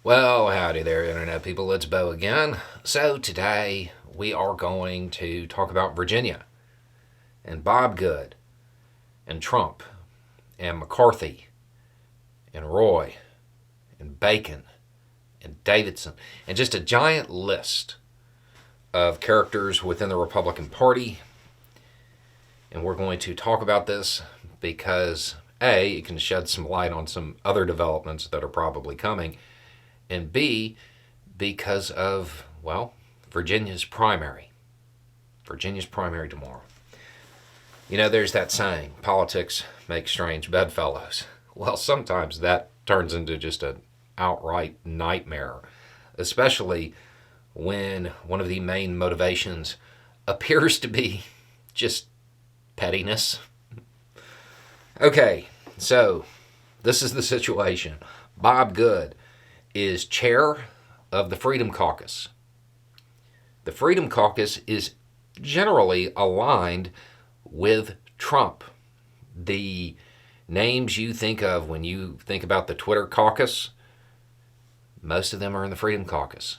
Well, howdy there, Internet people. It's Bo again. So, today we are going to talk about Virginia and Bob Good and Trump and McCarthy and Roy and Bacon and Davidson and just a giant list of characters within the Republican Party. And we're going to talk about this because A, it can shed some light on some other developments that are probably coming, and B, because of, well, Virginia's primary. Virginia's primary tomorrow. You know, there's that saying, politics makes strange bedfellows. Well, sometimes that turns into just an outright nightmare, especially when one of the main motivations appears to be just pettiness. Okay, so this is the situation. Bob Good is chair of the Freedom Caucus. The Freedom Caucus is generally aligned with Trump. The names you think of when you think about the Twitter caucus, most of them are in the Freedom Caucus.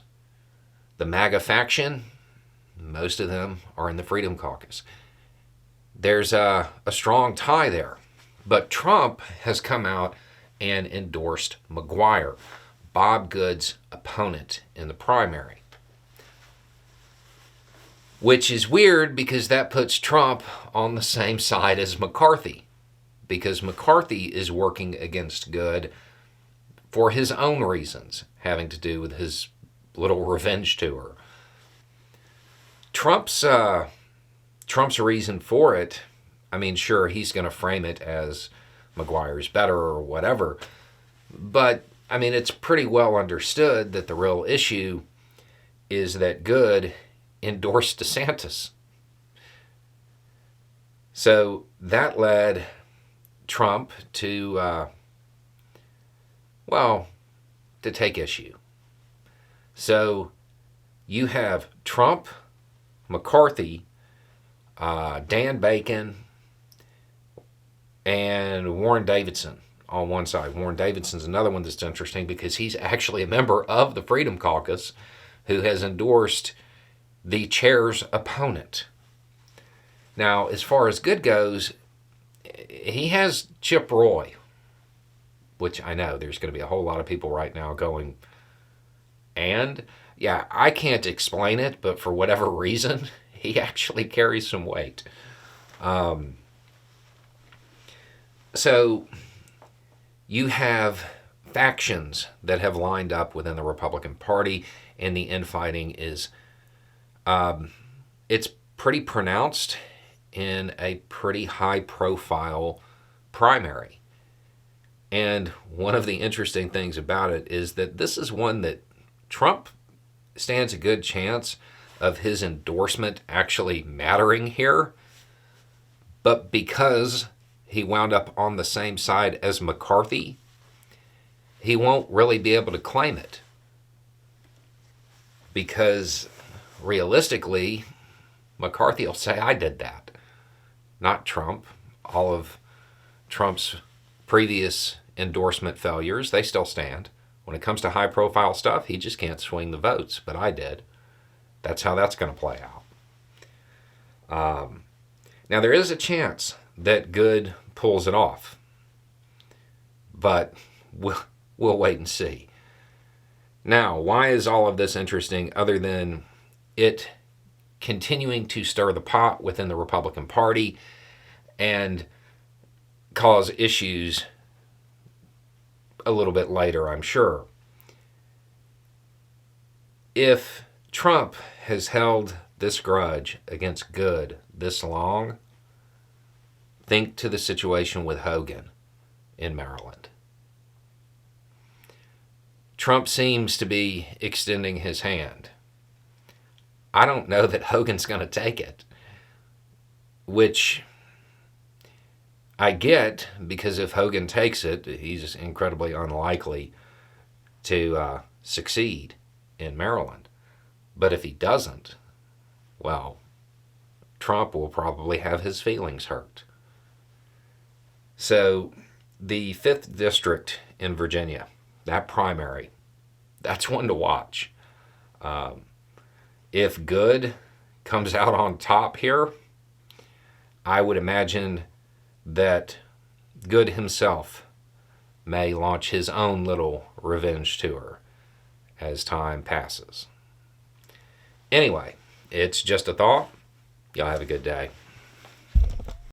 The MAGA faction, most of them are in the Freedom Caucus. There's a strong tie there. But Trump has come out and endorsed McGuire, Bob Good's opponent in the primary. Which is weird because that puts Trump on the same side as McCarthy. Because McCarthy is working against Good for his own reasons, having to do with his little revenge tour. Trump's reason for it, I mean, sure, he's going to frame it as McGuire's better or whatever, but I mean, it's pretty well understood that the real issue is that Good endorsed DeSantis. So that led Trump to, to take issue. So you have Trump, McCarthy, Dan Bacon, and Warren Davidson on one side. Warren Davidson's another one that's interesting because he's actually a member of the Freedom Caucus who has endorsed the chair's opponent. Now, as far as Good goes, he has Chip Roy, which I know there's going to be a whole lot of people right now going, and yeah, I can't explain it, but for whatever reason, he actually carries some weight. So you have factions that have lined up within the Republican Party, and the infighting is it's pretty pronounced in a pretty high-profile primary. And one of the interesting things about it is that this is one that Trump stands a good chance of his endorsement actually mattering here. But because he wound up on the same side as McCarthy, he won't really be able to claim it. Because realistically, McCarthy will say, I did that, not Trump. All of Trump's previous endorsement failures, they still stand. When it comes to high-profile stuff, he just can't swing the votes, but I did. That's how that's going to play out. Now, there is a chance that Good pulls it off, but we'll wait and see. Now, why is all of this interesting other than it continuing to stir the pot within the Republican Party and cause issues a little bit later, I'm sure? If Trump has held this grudge against Good this long, think to the situation with Hogan in Maryland. Trump seems to be extending his hand. I don't know that Hogan's going to take it, which I get, because if Hogan takes it, he's incredibly unlikely to succeed in Maryland. But if he doesn't, well, Trump will probably have his feelings hurt. So the 5th district in Virginia, that primary, That's one to watch. If Good comes out on top here, I would imagine that Good himself may launch his own little revenge tour as time passes. Anyway, it's just a thought. Y'all have a good day.